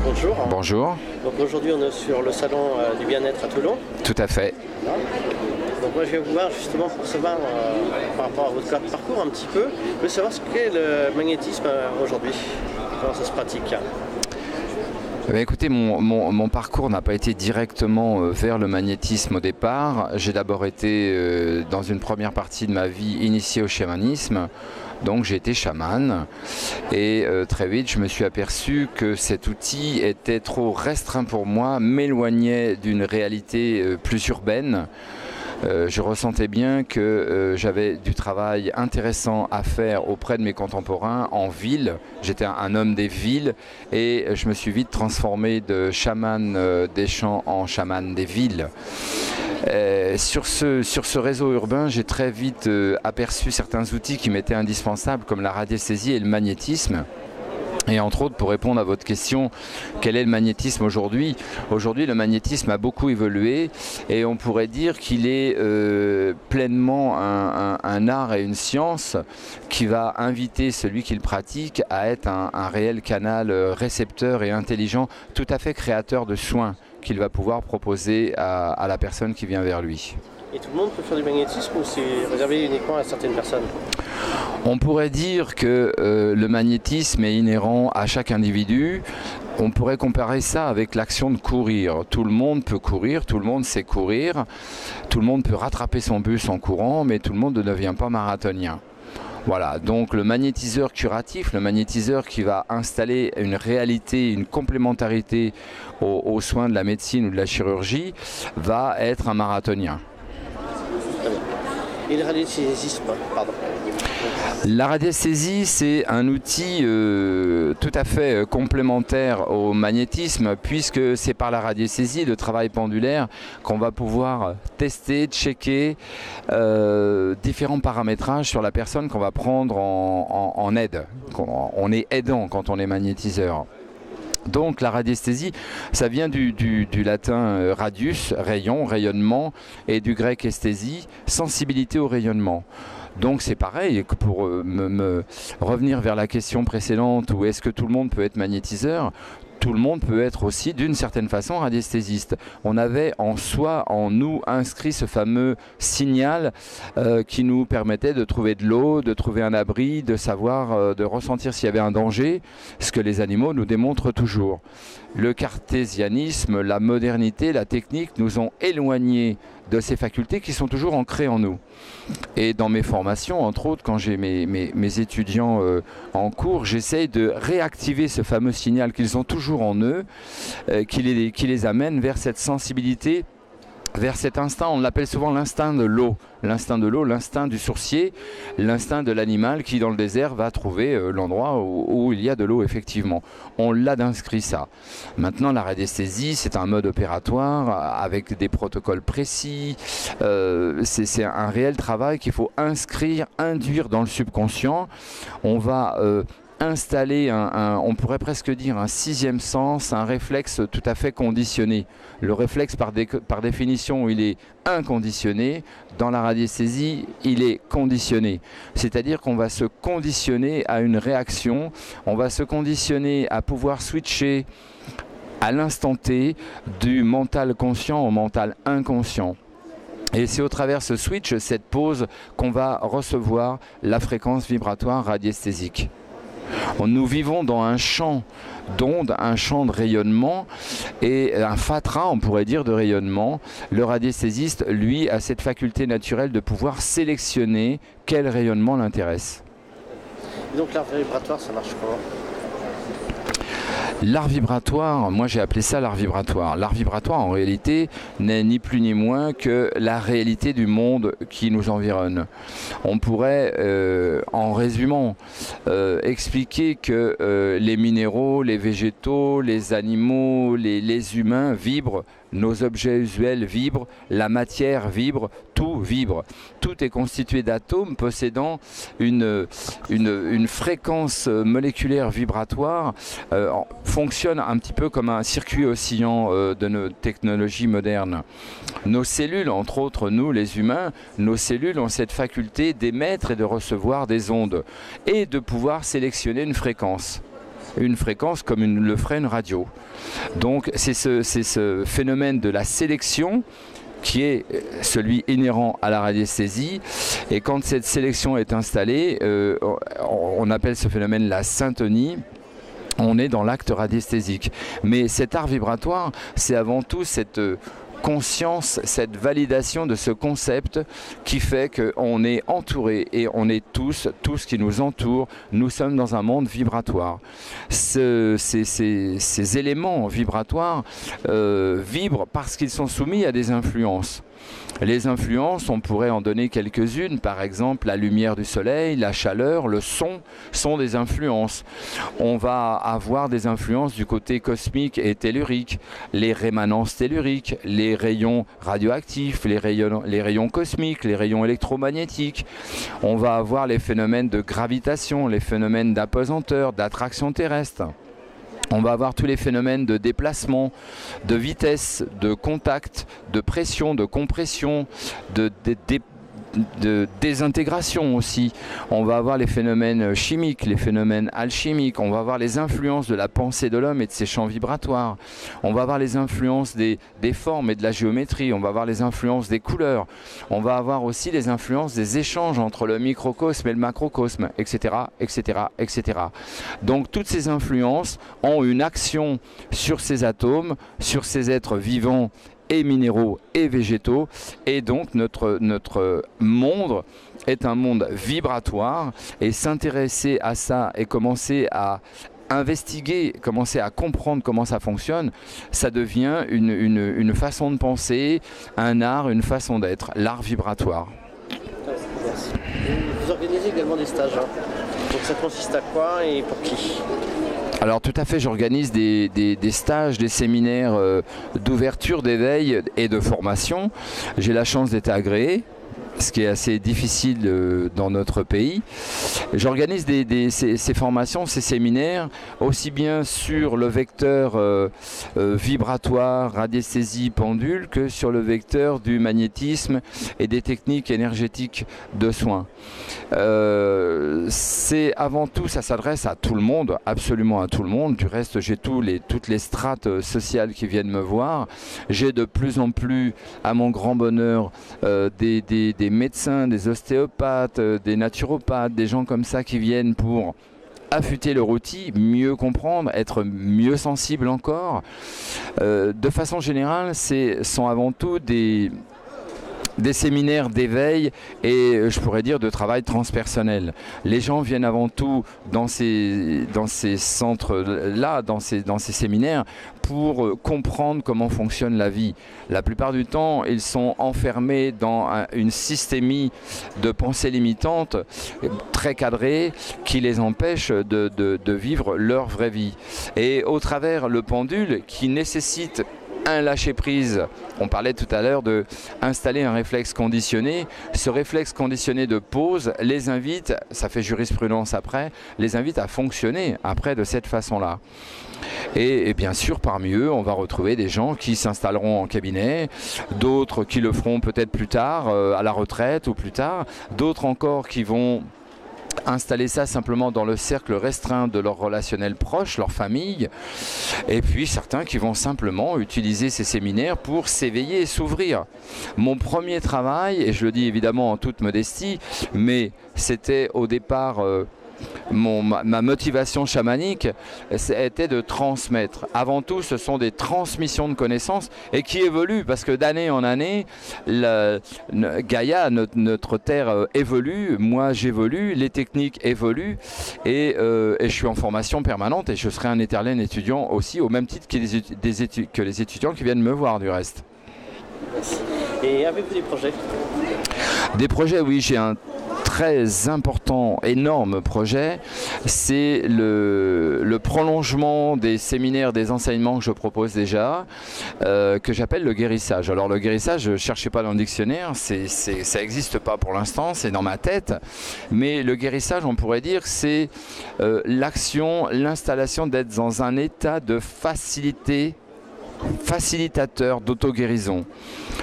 Bonjour. Bonjour. Donc aujourd'hui on est sur le salon du bien-être à Toulon. Tout à fait. Donc moi je vais vous voir justement pour savoir par rapport à votre parcours un petit peu. Je veux savoir ce qu'est le magnétisme aujourd'hui. Comment ça se pratique? Écoutez, mon parcours n'a pas été directement vers le magnétisme au départ. J'ai d'abord été, dans une première partie de ma vie, initié au chamanisme. Donc j'ai été chaman et très vite je me suis aperçu que cet outil était trop restreint pour moi, m'éloignait d'une réalité plus urbaine. Je ressentais bien que j'avais du travail intéressant à faire auprès de mes contemporains en ville. J'étais un homme des villes et je me suis vite transformé de chaman des champs en chaman des villes. Sur ce réseau urbain, j'ai très vite aperçu certains outils qui m'étaient indispensables comme la radiesthésie et le magnétisme. Et entre autres, pour répondre à votre question, quel est le magnétisme aujourd'hui? Aujourd'hui, le magnétisme a beaucoup évolué et on pourrait dire qu'il est pleinement un art et une science qui va inviter celui qui le pratique à être un réel canal récepteur et intelligent, tout à fait créateur de soins qu'il va pouvoir proposer à la personne qui vient vers lui. Et tout le monde peut faire du magnétisme ou c'est réservé uniquement à certaines personnes? On pourrait dire que le magnétisme est inhérent à chaque individu. On pourrait comparer ça avec l'action de courir. Tout le monde peut courir, tout le monde sait courir, tout le monde peut rattraper son bus en courant, mais tout le monde ne devient pas marathonien. Voilà, donc le magnétiseur curatif, le magnétiseur qui va installer une réalité, une complémentarité aux soins de la médecine ou de la chirurgie, va être un marathonien. Et le radiesthésie, pardon. La radiesthésie, c'est un outil tout à fait complémentaire au magnétisme puisque c'est par la radiesthésie, le travail pendulaire, qu'on va pouvoir tester, checker différents paramétrages sur la personne qu'on va prendre en aide. On est aidant quand on est magnétiseur. Donc la radiesthésie, ça vient du latin radius, rayon, rayonnement, et du grec esthésie, sensibilité au rayonnement. Donc c'est pareil, pour me revenir vers la question précédente, où est-ce que tout le monde peut être magnétiseur? Tout le monde peut être aussi d'une certaine façon radiesthésiste. On avait en soi, en nous, inscrit ce fameux signal qui nous permettait de trouver de l'eau, de trouver un abri, de savoir, de ressentir s'il y avait un danger, ce que les animaux nous démontrent toujours. Le cartésianisme, la modernité, la technique nous ont éloignés de ces facultés qui sont toujours ancrées en nous. Et dans mes formations, entre autres, quand j'ai mes étudiants en cours, j'essaye de réactiver ce fameux signal qu'ils ont toujours en eux, qui les amène vers cette sensibilité, vers cet instinct. On l'appelle souvent l'instinct de l'eau. L'instinct de l'eau, l'instinct du sourcier, l'instinct de l'animal qui dans le désert va trouver l'endroit où il y a de l'eau effectivement. On l'a d'inscrit ça. Maintenant la radiesthésie c'est un mode opératoire avec des protocoles précis. C'est un réel travail qu'il faut inscrire, induire dans le subconscient. On va installer on pourrait presque dire un sixième sens, un réflexe tout à fait conditionné. Le réflexe par définition il est inconditionné, dans la radiesthésie il est conditionné. C'est-à-dire qu'on va se conditionner à une réaction, on va se conditionner à pouvoir switcher à l'instant T du mental conscient au mental inconscient. Et c'est au travers de ce switch, cette pause, qu'on va recevoir la fréquence vibratoire radiesthésique. Nous vivons dans un champ d'ondes, un champ de rayonnement et un fatras, on pourrait dire, de rayonnement. Le radiesthésiste, lui, a cette faculté naturelle de pouvoir sélectionner quel rayonnement l'intéresse. Et donc l'art vibratoire, ça marche comment? L'art vibratoire, moi j'ai appelé ça l'art vibratoire. L'art vibratoire en réalité n'est ni plus ni moins que la réalité du monde qui nous environne. On pourrait, en résumant, expliquer que les minéraux, les végétaux, les animaux, les humains vibrent, nos objets usuels vibrent, la matière vibre, tout vibre. Tout est constitué d'atomes possédant une fréquence moléculaire vibratoire, fonctionne un petit peu comme un circuit oscillant de nos technologies modernes. Nos cellules, entre autres nous les humains, nos cellules ont cette faculté d'émettre et de recevoir des ondes et de pouvoir sélectionner une fréquence. une fréquence comme le ferait une radio. Donc c'est ce phénomène de la sélection qui est celui inhérent à la radiesthésie. Et quand cette sélection est installée, on appelle ce phénomène la syntonie. On est dans l'acte radiesthésique. Mais cet art vibratoire, c'est avant tout cette conscience, cette validation de ce concept qui fait qu'on est entouré et on est tous qui nous entourent, nous sommes dans un monde vibratoire. Ces éléments vibratoires vibrent parce qu'ils sont soumis à des influences. Les influences, on pourrait en donner quelques-unes, par exemple la lumière du soleil, la chaleur, le son sont des influences. On va avoir des influences du côté cosmique et tellurique, les rémanences telluriques, les rayons radioactifs, les rayons cosmiques, les rayons électromagnétiques. On va avoir les phénomènes de gravitation, les phénomènes d'apesanteur, d'attraction terrestre. On va avoir tous les phénomènes de déplacement, de vitesse, de contact, de pression, de compression, de désintégration aussi. On va avoir les phénomènes chimiques, les phénomènes alchimiques. On va avoir les influences de la pensée de l'homme et de ses champs vibratoires. On va avoir les influences des formes et de la géométrie. On va avoir les influences des couleurs. On va avoir aussi les influences des échanges entre le microcosme et le macrocosme, etc., etc., etc. Donc toutes ces influences ont une action sur ces atomes, sur ces êtres vivants et minéraux et végétaux, et donc notre monde est un monde vibratoire, et s'intéresser à ça et commencer à investiguer, commencer à comprendre comment ça fonctionne, ça devient une façon de penser, un art, une façon d'être, l'art vibratoire. Merci. Vous organisez également des stages, hein. Donc ça consiste à quoi et pour qui ? Alors tout à fait, j'organise des stages, des séminaires d'ouverture, d'éveil et de formation. J'ai la chance d'être agréé, ce qui est assez difficile dans notre pays. J'organise ces formations, ces séminaires, aussi bien sur le vecteur vibratoire, radiesthésie, pendule, que sur le vecteur du magnétisme et des techniques énergétiques de soins. C'est avant tout, ça s'adresse à tout le monde, absolument à tout le monde. Du reste, j'ai toutes les strates sociales qui viennent me voir. J'ai de plus en plus, à mon grand bonheur, des médecins, des ostéopathes, des naturopathes, des gens comme ça qui viennent pour affûter leur outil, mieux comprendre, être mieux sensible encore. De façon générale, sont avant tout des séminaires d'éveil et je pourrais dire de travail transpersonnel. Les gens viennent avant tout dans ces centres-là, dans ces séminaires, pour comprendre comment fonctionne la vie. La plupart du temps, ils sont enfermés dans une systémie de pensées limitantes très cadrée qui les empêche de vivre leur vraie vie. Et au travers le pendule qui nécessite un lâcher-prise. On parlait tout à l'heure d'installer un réflexe conditionné. Ce réflexe conditionné de pause les invite, ça fait jurisprudence après, les invite à fonctionner après de cette façon-là. Et bien sûr, parmi eux, on va retrouver des gens qui s'installeront en cabinet, d'autres qui le feront peut-être plus tard, à la retraite ou plus tard, d'autres encore qui vont installer ça simplement dans le cercle restreint de leurs relationnels proches, leur famille, et puis certains qui vont simplement utiliser ces séminaires pour s'éveiller et s'ouvrir. Mon premier travail, et je le dis évidemment en toute modestie, mais c'était au départ ma motivation chamanique était de transmettre. Avant tout, ce sont des transmissions de connaissances et qui évoluent parce que d'année en année, Gaïa, notre Terre évolue, moi j'évolue, les techniques évoluent et je suis en formation permanente et je serai un éternel étudiant aussi au même titre que les étudiants qui viennent me voir du reste. Merci. Et avez-vous des projets ? Des projets, oui, j'ai un très important, énorme projet, c'est le prolongement des séminaires, des enseignements que je propose déjà, que j'appelle le guérissage. Alors le guérissage, je ne cherchais pas dans le dictionnaire, ça n'existe pas pour l'instant, c'est dans ma tête, mais le guérissage, on pourrait dire, c'est l'action, l'installation d'être dans un état de facilitateur d'auto-guérison.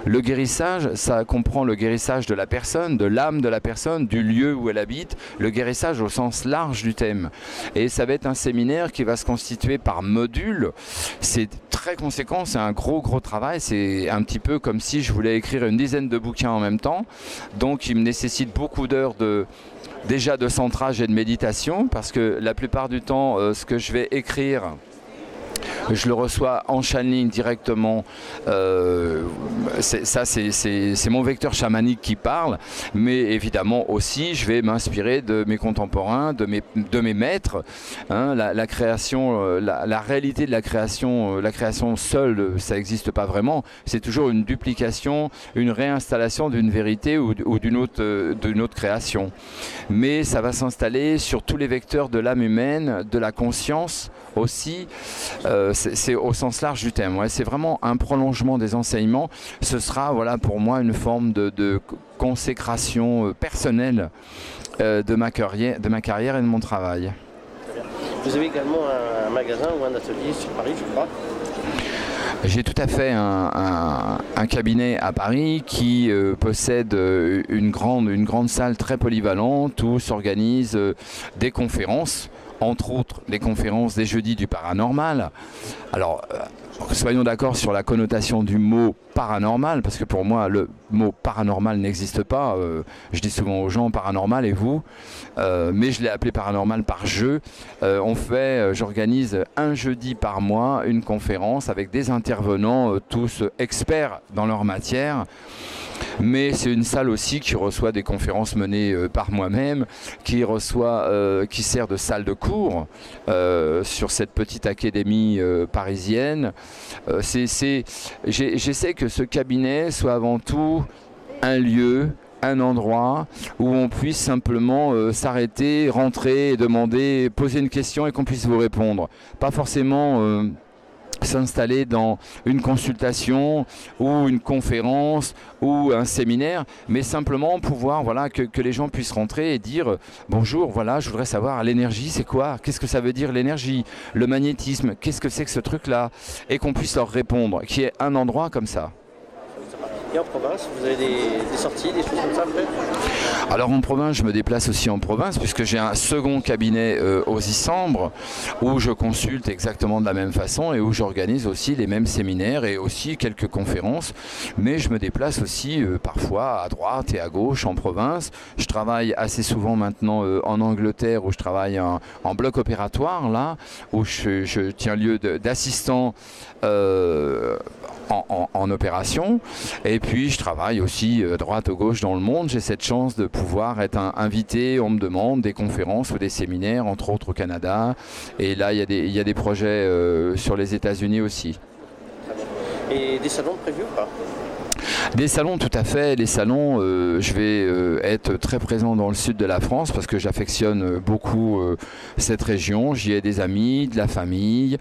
Le guérissage, ça comprend le guérissage de la personne, de l'âme de la personne, du lieu où elle habite, le guérissage au sens large du thème. Et ça va être un séminaire qui va se constituer par modules. C'est très conséquent, c'est un gros travail. C'est un petit peu comme si je voulais écrire une dizaine de bouquins en même temps. Donc il me nécessite beaucoup d'heures déjà de centrage et de méditation, parce que la plupart du temps, ce que je vais écrire, je le reçois en channeling directement. C'est mon vecteur chamanique qui parle, mais évidemment aussi je vais m'inspirer de mes contemporains, de mes maîtres. Hein, la création, la réalité de la création seule, ça n'existe pas vraiment. C'est toujours une duplication, une réinstallation d'une vérité ou d'une autre création. Mais ça va s'installer sur tous les vecteurs de l'âme humaine, de la conscience aussi. C'est au sens large du thème. Ouais. C'est vraiment un prolongement des enseignements. Ce sera pour moi une forme de consécration personnelle de ma carrière et de mon travail. Vous avez également un magasin ou un atelier sur Paris, je crois. J'ai tout à fait un cabinet à Paris qui possède une grande salle très polyvalente où s'organisent des conférences. Entre autres, les conférences des jeudis du paranormal. Alors, soyons d'accord sur la connotation du mot paranormal, parce que pour moi, le mot paranormal n'existe pas. Je dis souvent aux gens paranormal et vous, mais je l'ai appelé paranormal par jeu. J'organise un jeudi par mois une conférence avec des intervenants, tous experts dans leur matière. Mais c'est une salle aussi qui reçoit des conférences menées par moi-même, qui sert de salle de cours sur cette petite académie parisienne. J'essaie que ce cabinet soit avant tout un lieu, un endroit où on puisse simplement s'arrêter, rentrer, demander, poser une question et qu'on puisse vous répondre. Pas forcément s'installer dans une consultation ou une conférence ou un séminaire, mais simplement pouvoir que les gens puissent rentrer et dire bonjour, je voudrais savoir l'énergie c'est quoi, qu'est-ce que ça veut dire l'énergie, le magnétisme, qu'est-ce que c'est que ce truc-là, et qu'on puisse leur répondre, qu'il y ait un endroit comme ça. Et en province, vous avez des sorties, des choses comme ça peut-être ? Alors en province, je me déplace aussi en province puisque j'ai un second cabinet aux Issambres où je consulte exactement de la même façon et où j'organise aussi les mêmes séminaires et aussi quelques conférences. Mais je me déplace aussi parfois à droite et à gauche en province. Je travaille assez souvent maintenant en Angleterre où je travaille en bloc opératoire, là où je tiens lieu d'assistant en opération, et puis je travaille aussi droite ou gauche dans le monde. J'ai cette chance de pouvoir être invité, on me demande des conférences ou des séminaires, entre autres au Canada, et là il y a des projets sur les États-Unis aussi. Et des salons prévus ou pas ? Des salons, tout à fait. Les salons, je vais être très présent dans le sud de la France parce que j'affectionne beaucoup cette région. J'y ai des amis, de la famille,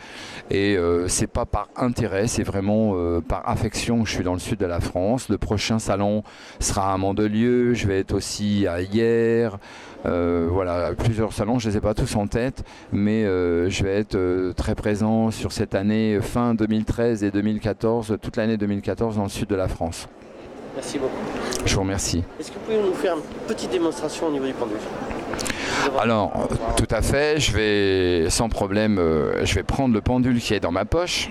et c'est pas par intérêt, c'est vraiment par affection que je suis dans le sud de la France. Le prochain salon sera à Mandelieu. Je vais être aussi à Hyères. Plusieurs salons, je ne les ai pas tous en tête, mais je vais être très présent sur cette année fin 2013 et 2014, toute l'année 2014 dans le sud de la France. Merci beaucoup. Je vous remercie. Est-ce que vous pouvez nous faire une petite démonstration au niveau du pendule ? Alors, tout à fait, je vais sans problème, je vais prendre le pendule qui est dans ma poche.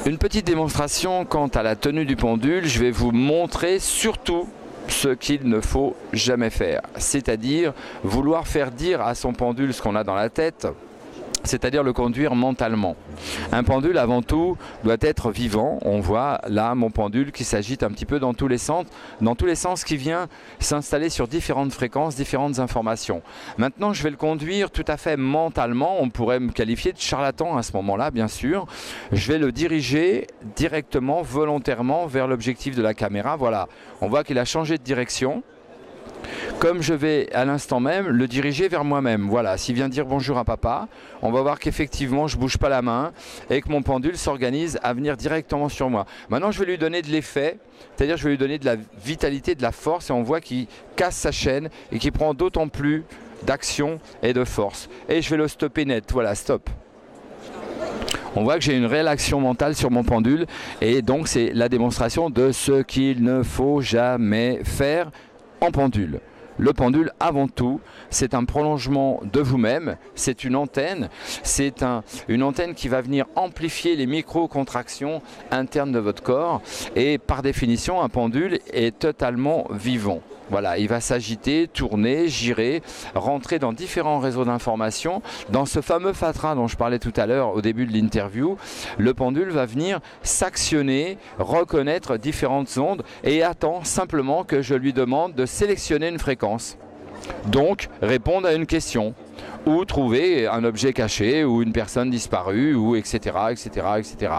Une petite démonstration quant à la tenue du pendule, je vais vous montrer surtout ce qu'il ne faut jamais faire, c'est-à-dire vouloir faire dire à son pendule ce qu'on a dans la tête, c'est-à-dire le conduire mentalement. Un pendule, avant tout, doit être vivant. On voit là mon pendule qui s'agite un petit peu dans tous les sens, qui vient s'installer sur différentes fréquences, différentes informations. Maintenant, je vais le conduire tout à fait mentalement. On pourrait me qualifier de charlatan à ce moment-là, bien sûr. Je vais le diriger directement, volontairement, vers l'objectif de la caméra. Voilà, on voit qu'il a changé de direction. Comme je vais à l'instant même le diriger vers moi-même. Voilà, s'il vient dire bonjour à papa, on va voir qu'effectivement je ne bouge pas la main et que mon pendule s'organise à venir directement sur moi. Maintenant je vais lui donner de l'effet, c'est-à-dire je vais lui donner de la vitalité, de la force, et on voit qu'il casse sa chaîne et qu'il prend d'autant plus d'action et de force. Et je vais le stopper net, voilà, stop. On voit que j'ai une réelle action mentale sur mon pendule et donc c'est la démonstration de ce qu'il ne faut jamais faire en pendule. Le pendule, avant tout, c'est un prolongement de vous-même, c'est une antenne qui va venir amplifier les micro-contractions internes de votre corps et par définition, un pendule est totalement vivant. Voilà, il va s'agiter, tourner, girer, rentrer dans différents réseaux d'information. Dans ce fameux fatras dont je parlais tout à l'heure au début de l'interview, le pendule va venir s'actionner, reconnaître différentes ondes et attend simplement que je lui demande de sélectionner une fréquence. Donc, répondre à une question ou trouver un objet caché ou une personne disparue ou etc. etc., etc.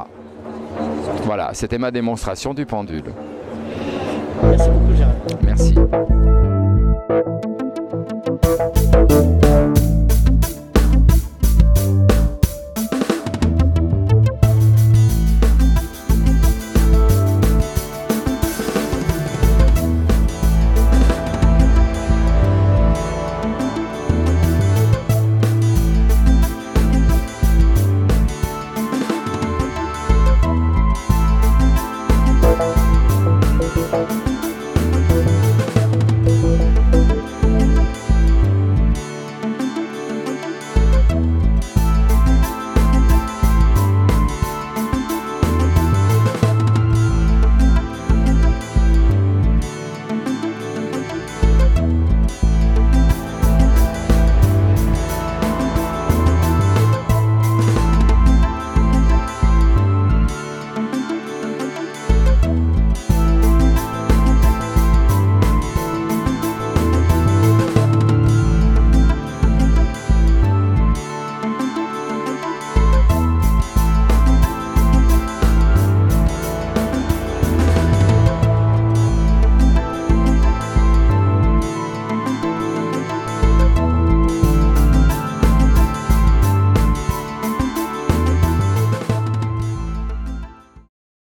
Voilà, c'était ma démonstration du pendule. Merci beaucoup, Gérald. Merci.